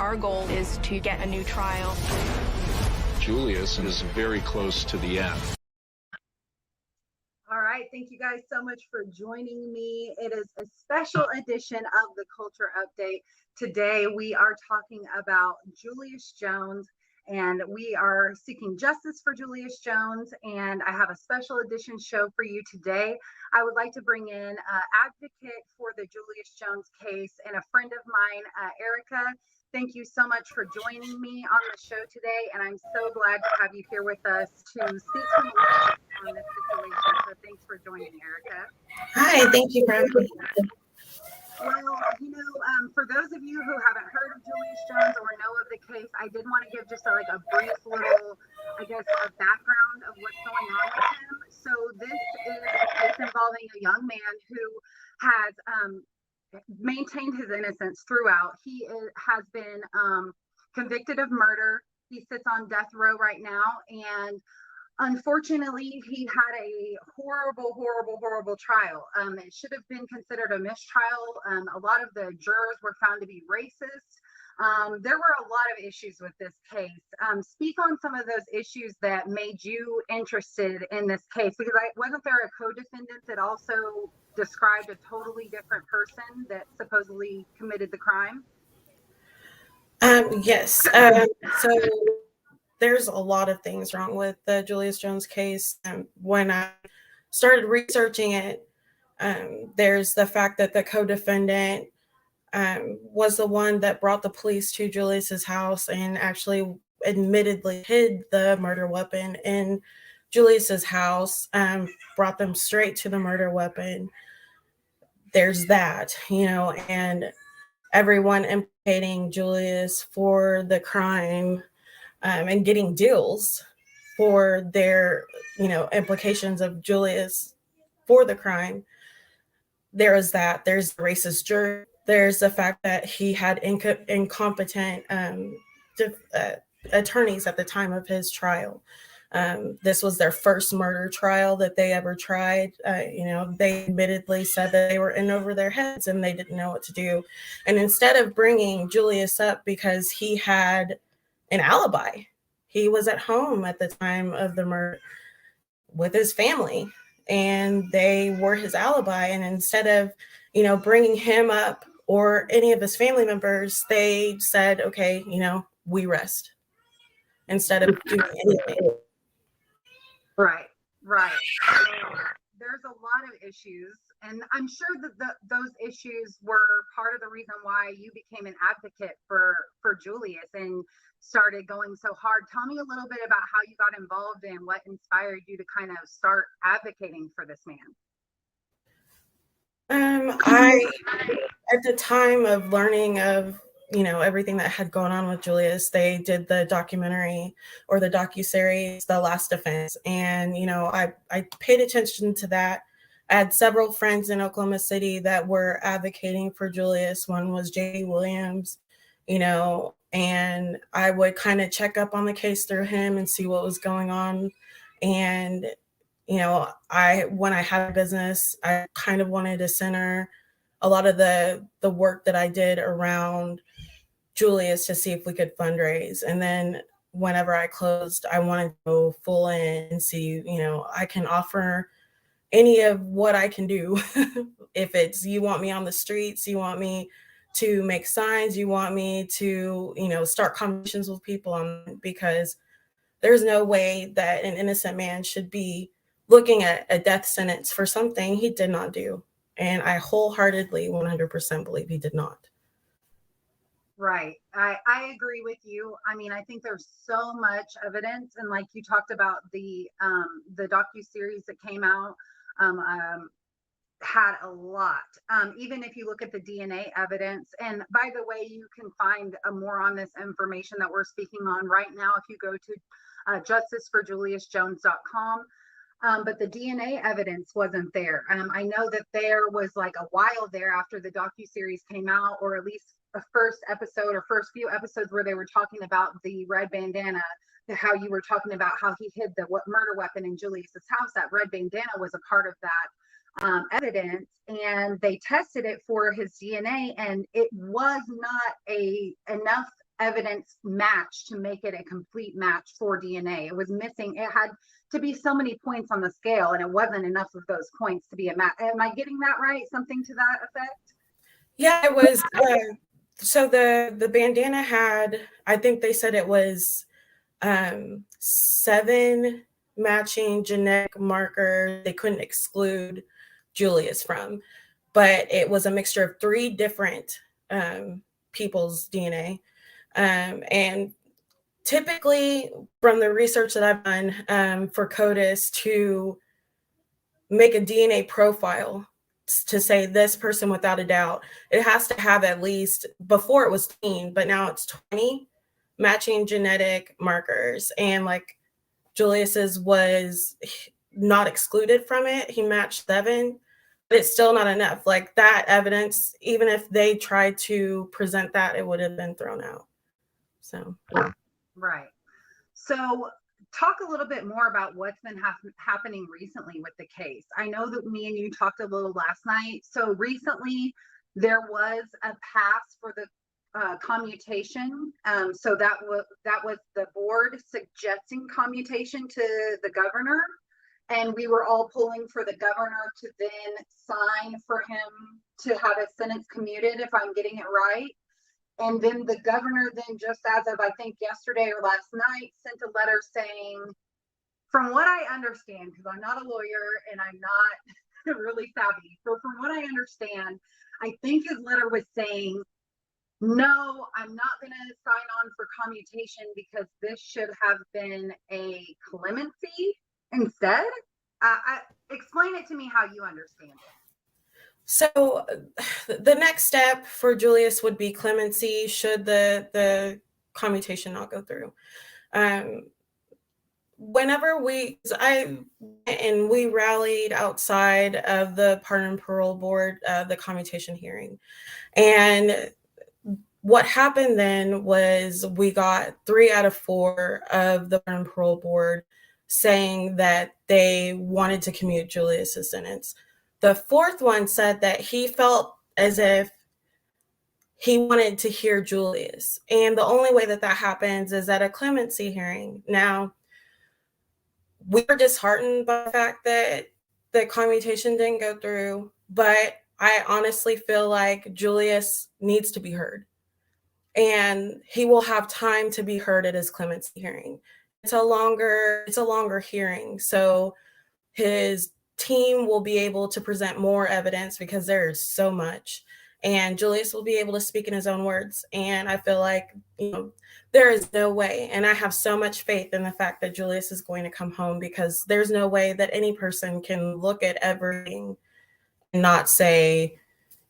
our goal is to get a new trial. Julius is very close to the end. All right, thank you guys so much for joining me. It is a special edition of the Culture Update. Today we are talking about Julius Jones, and we are seeking justice for Julius Jones, and I have a special edition show for you today. I would like to bring in an advocate for the Julius Jones case and a friend of mine, Erica. Thank you so much for joining me on the show today, and I'm so glad to have you here with us to speak some light on this situation. So thanks for joining, Erica. Hi, thank you for having me. Well, for those of you who haven't heard of Julius Jones or know of the case, I did want to give just a brief little, a background of what's going on with him. So this is a case involving a young man who has maintained his innocence throughout. He has been convicted of murder. He sits on death row right now, and unfortunately, he had a horrible trial. It should have been considered a mistrial. A lot of the jurors were found to be racist. There were a lot of issues with this case. Speak on some of those issues that made you interested in this case, because wasn't there a co-defendant that also described a totally different person that supposedly committed the crime? Yes. So there's a lot of things wrong with the Julius Jones case. When I started researching it, there's the fact that the co-defendant was the one that brought the police to Julius's house and actually admittedly hid the murder weapon in Julius's house, brought them straight to the murder weapon. There's that, and everyone implicating Julius for the crime and getting deals for their, implications of Julius for the crime. There is that. There's the racist jury. There's the fact that he had incompetent attorneys at the time of his trial. This was their first murder trial that they ever tried. They admittedly said that they were in over their heads and they didn't know what to do. And instead of bringing Julius up because he had an alibi, he was at home at the time of the murder with his family, and they were his alibi. And instead of, bringing him up or any of his family members, they said, okay, we rest, instead of doing anything. Right. There's a lot of issues, and I'm sure that those issues were part of the reason why you became an advocate for Julius and started going so hard. Tell me a little bit about how you got involved and what inspired you to kind of start advocating for this man. At the time of learning of everything that had gone on with Julius, they did the documentary or the docuseries, The Last Defense. And, I paid attention to that. I had several friends in Oklahoma City that were advocating for Julius. One was J.D. Williams, and I would kind of check up on the case through him and see what was going on. And, when I had a business, I kind of wanted to center a lot of the work that I did around Julius to see if we could fundraise. And then whenever I closed, I wanted to go full in and see, I can offer any of what I can do. If it's, you want me on the streets, you want me to make signs, you want me to, start conversations with people, because there's no way that an innocent man should be looking at a death sentence for something he did not do. And I wholeheartedly 100% believe he did not. Right. I agree with you. I mean, I think there's so much evidence, and like you talked about the docuseries that came out had a lot. Even if you look at the DNA evidence, and by the way, you can find more on this information that we're speaking on right now if you go to justiceforjuliusjones.com. But the DNA evidence wasn't there. I know that there was a while there after the docuseries came out, or at least a first few episodes where they were talking about the red bandana, how you were talking about how he hid the murder weapon in Julius's house. That red bandana was a part of that evidence, and they tested it for his DNA, and it was not enough evidence match to make it a complete match for DNA. It was missing. It had to be so many points on the scale, and it wasn't enough of those points to be a match. Am I getting that right? Something to that effect? Yeah, it was. So the bandana had, I think they said it was 7 matching genetic markers they couldn't exclude Julius from, but it was a mixture of 3 different people's DNA. And typically, from the research that I've done for CODIS, to make a DNA profile to say this person without a doubt, it has to have at least, before it was 10, but now it's 20 matching genetic markers. And like Julius's was not excluded from it. He matched 7, but it's still not enough. Like that evidence, even if they tried to present that, it would have been thrown out. So, right. So talk a little bit more about what's been happening recently with the case. I know that me and you talked a little last night. So recently there was a pass for the commutation. So that was the board suggesting commutation to the governor. And we were all pulling for the governor to then sign for him to have his sentence commuted, if I'm getting it right. And then the governor then, just as of I think yesterday or last night, sent a letter saying, from what I understand, because I'm not a lawyer and I'm not really savvy, so from what I understand, I think his letter was saying, no, I'm not going to sign on for commutation because this should have been a clemency instead. Explain it to me how you understand it. So the next step for Julius would be clemency should the commutation not go through. Whenever we rallied outside of the Pardon and Parole Board, the commutation hearing. And what happened then was we got 3 out of 4 of the Pardon and Parole Board saying that they wanted to commute Julius's sentence. The 4th one said that he felt as if he wanted to hear Julius. And the only way that happens is at a clemency hearing. Now, we were disheartened by the fact that the commutation didn't go through, but I honestly feel like Julius needs to be heard. And he will have time to be heard at his clemency hearing. It's a longer hearing. So his team will be able to present more evidence because there's so much, and Julius will be able to speak in his own words. And I feel like, there is no way, and I have so much faith in the fact that Julius is going to come home, because there's no way that any person can look at everything and not say,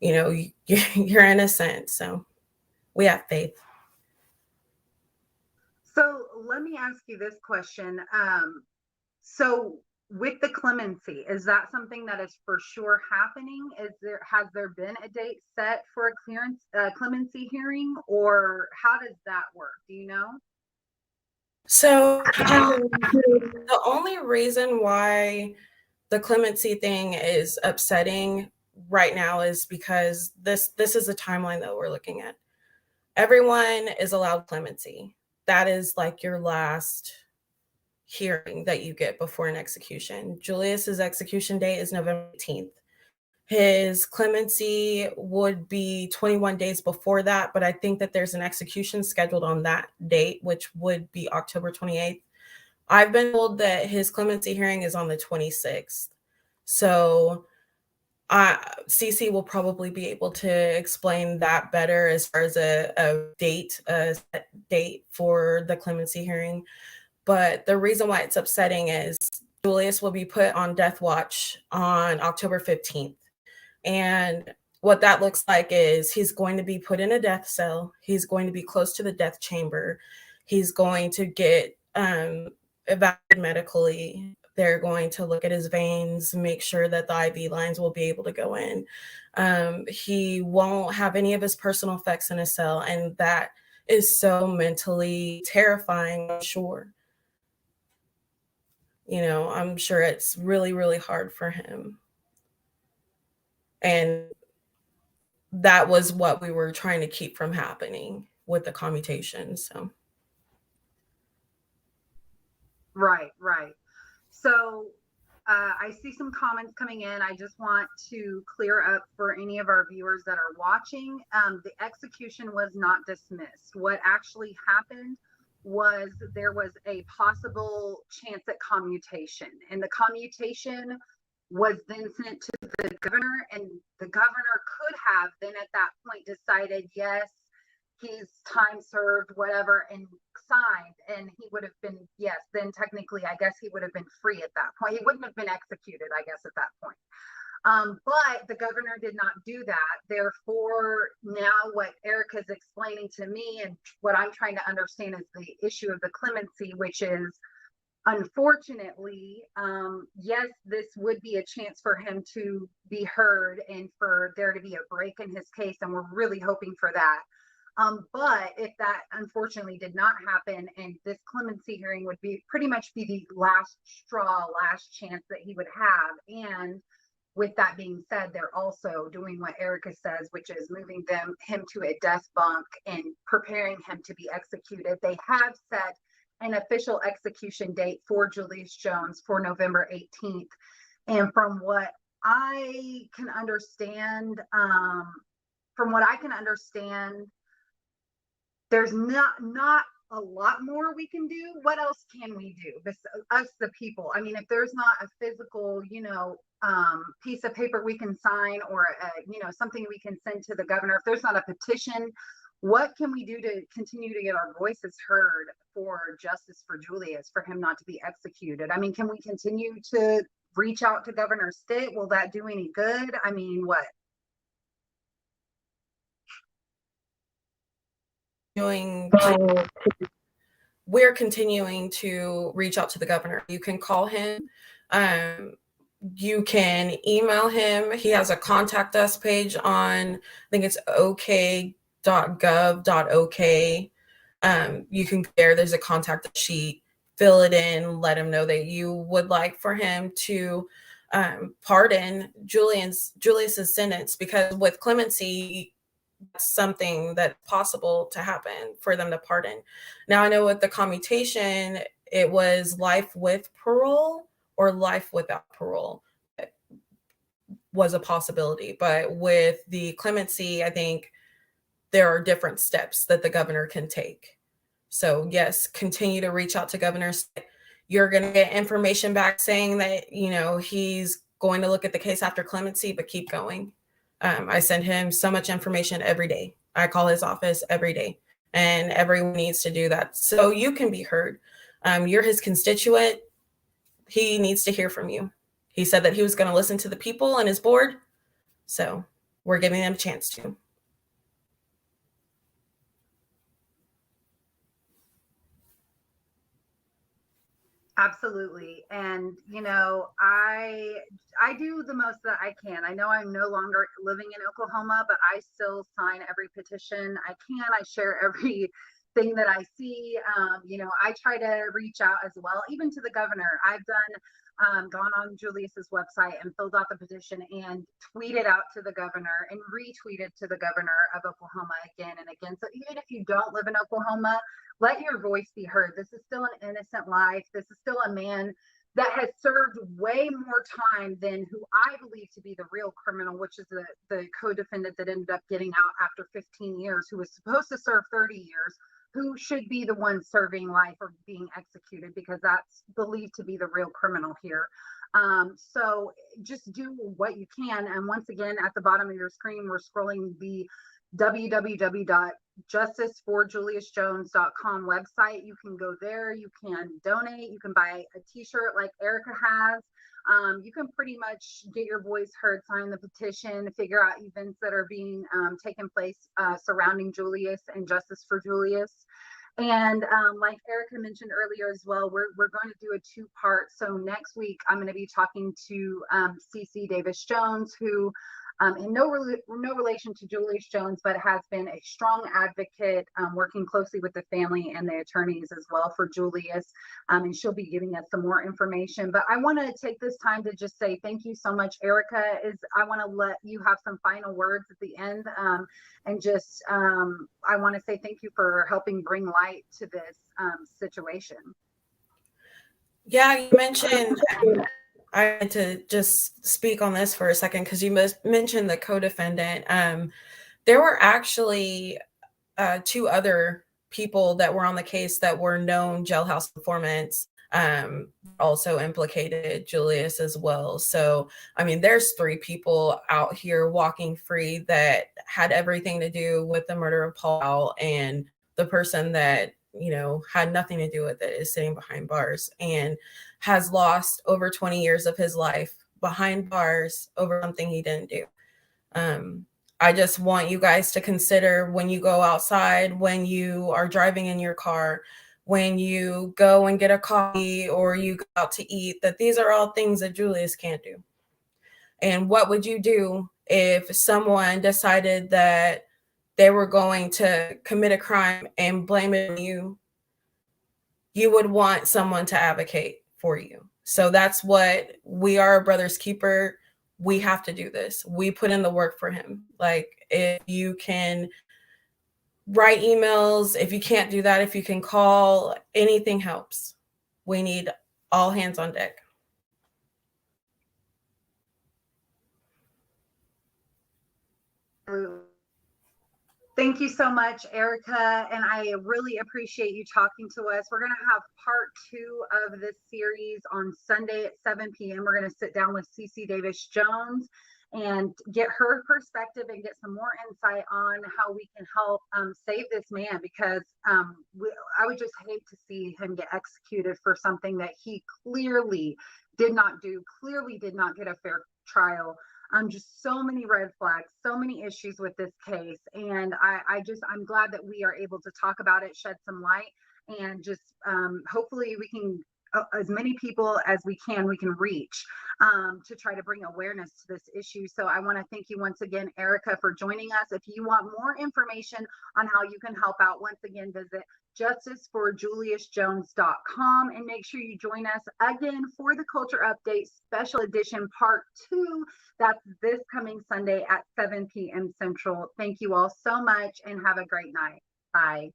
you're innocent. So we have faith. So let me ask you this question. So with the clemency, is that something that is for sure happening? Has there been a date set for a clemency hearing, or how does that work? Do you know? So the only reason why the clemency thing is upsetting right now is because this is the timeline that we're looking at. Everyone is allowed clemency. That is like your last hearing that you get before an execution. Julius's execution date is November 18th. His clemency would be 21 days before that, but I think that there's an execution scheduled on that date, which would be October 28th. I've been told that his clemency hearing is on the 26th. So CeCe will probably be able to explain that better as far as a set date for the clemency hearing. But the reason why it's upsetting is Julius will be put on death watch on October 15th. And what that looks like is he's going to be put in a death cell. He's going to be close to the death chamber. He's going to get evaluated medically. They're going to look at his veins, make sure that the IV lines will be able to go in. He won't have any of his personal effects in his cell. And that is so mentally terrifying, I'm sure. I'm sure it's really, really hard for him. And that was what we were trying to keep from happening. with the commutation. So right. So I see some comments coming in. I just want to clear up for any of our viewers that are watching. The execution was not dismissed. What actually happened was there was a possible chance at commutation, and the commutation was then sent to the governor, and the governor could have then at that point decided, yes, he's time served, whatever, and signed, and he would have been, yes, then technically, I guess he would have been free at that point. He wouldn't have been executed, I guess, at that point. But the governor did not do that. Therefore, now what Erica's explaining to me and what I'm trying to understand is the issue of the clemency, which is, unfortunately, yes, this would be a chance for him to be heard and for there to be a break in his case, and we're really hoping for that. But if that unfortunately did not happen, and this clemency hearing would be pretty much be the last straw, last chance that he would have. And with that being said, they're also doing what Erica says, which is moving him to a death bunk and preparing him to be executed. They have set an official execution date for Julius Jones for November 18th. And from what I can understand, there's not a lot more we can do. What else can we do? Us, the people. I mean, if there's not a physical, piece of paper we can sign, or something we can send to the governor, if there's not a petition, what can we do to continue to get our voices heard for justice for Julius, for him not to be executed? I mean, can we continue to reach out to Governor Stitt? Will that do any good? I mean, what? We're continuing to reach out to the governor. You can call him. You can email him. He has a contact us page on, I think it's ok.gov.ok. You can go there's a contact sheet, fill it in, let him know that you would like for him to pardon Julius's sentence, because with clemency, that's something that's possible to happen for them to pardon. Now, I know with the commutation, it was life with parole or life without parole was a possibility. But with the clemency, I think there are different steps that the governor can take. So yes, continue to reach out to governors. You're going to get information back saying that, he's going to look at the case after clemency, but keep going. I send him so much information every day. I call his office every day, and everyone needs to do that so you can be heard. You're his constituent. He needs to hear from you. He said that he was going to listen to the people and his board. So we're giving them a chance to. Absolutely. And, I do the most that I can. I know I'm no longer living in Oklahoma, but I still sign every petition I can. I share everything that I see. I try to reach out as well, even to the governor. I've gone on Julius's website and filled out the petition and tweeted out to the governor and retweeted to the governor of Oklahoma again and again. So even if you don't live in Oklahoma, let your voice be heard. This is still an innocent life. This is still a man that has served way more time than who I believe to be the real criminal, which is the co-defendant that ended up getting out after 15 years, who was supposed to serve 30 years, who should be the one serving life or being executed, because that's believed to be the real criminal here. So just do what you can. And once again, at the bottom of your screen, we're scrolling the www.justiceforjuliusjones.com website. You can go there, you can donate, you can buy a t-shirt like Erica has. You can pretty much get your voice heard, sign the petition, figure out events that are being taken place surrounding Julius and justice for Julius. And like Erica mentioned earlier as well, we're going to do a two-part. So next week, I'm going to be talking to CeCe Davis-Jones, who in no relation to Julius Jones, but has been a strong advocate, working closely with the family and the attorneys as well for Julius. And she'll be giving us some more information. But I want to take this time to just say thank you so much, Erica. I want to let you have some final words at the end, and just I want to say thank you for helping bring light to this situation. Yeah, you mentioned, I had to just speak on this for a second because you mentioned the co-defendant. There were actually 2 other people that were on the case that were known jailhouse informants, also implicated Julius as well. So, I mean, there's 3 people out here walking free that had everything to do with the murder of Paul, and the person that, you know, had nothing to do with it is sitting behind bars and has lost over 20 years of his life behind bars over something he didn't do. I just want you guys to consider, when you go outside, when you are driving in your car, when you go and get a coffee or you go out to eat, that these are all things that Julius can't do. And what would you do if someone decided that they were going to commit a crime and blame it on you? You would want someone to advocate for you. So that's what we are, a brother's keeper. We have to do this. We put in the work for him. Like, if you can write emails, if you can't do that, if you can call, anything helps. We need all hands on deck. Thank you so much, Erica, and I really appreciate you talking to us. We're going to have part 2 of this series on Sunday at 7 p.m. We're going to sit down with CeCe Davis-Jones and get her perspective and get some more insight on how we can help save this man, because I would just hate to see him get executed for something that he clearly did not do, clearly did not get a fair trial. Just so many red flags, so many issues with this case. And I'm glad that we are able to talk about it, shed some light, and just hopefully we can, as many people as we can reach to try to bring awareness to this issue. So I want to thank you once again, Erica, for joining us. If you want more information on how you can help out, once again, visit justiceforjuliusjones.com, and make sure you join us again for the Culture Update Special Edition Part 2. That's this coming Sunday at 7 p.m. Central. Thank you all so much and have a great night. Bye.